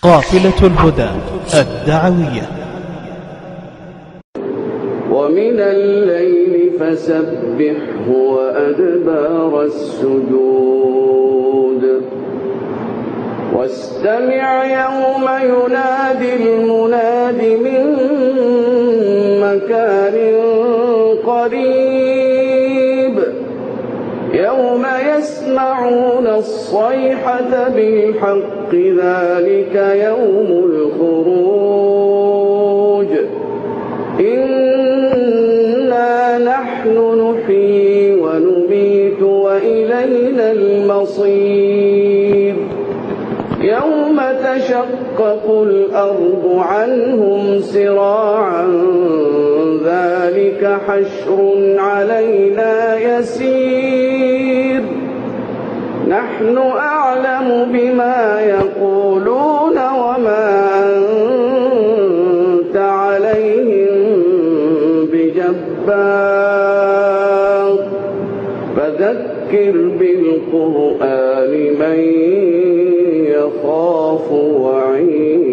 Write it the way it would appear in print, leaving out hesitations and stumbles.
قافلة الهدى الدعوية. ومن الليل فسبحه وأدبار السجود واستمع يوم ينادي المناد من مكان قريب يوم يسمعون الصيحة بالحق ذلك يوم الخروج إنا نحن نحيي ونميت وإلينا المصير يوم تشقق الأرض عنهم سراعا ذلك حشر علينا يسير نحن أعلم بما يقولون وما أنت عليهم بجبار فذكر بالقرآن من يخاف وعيد.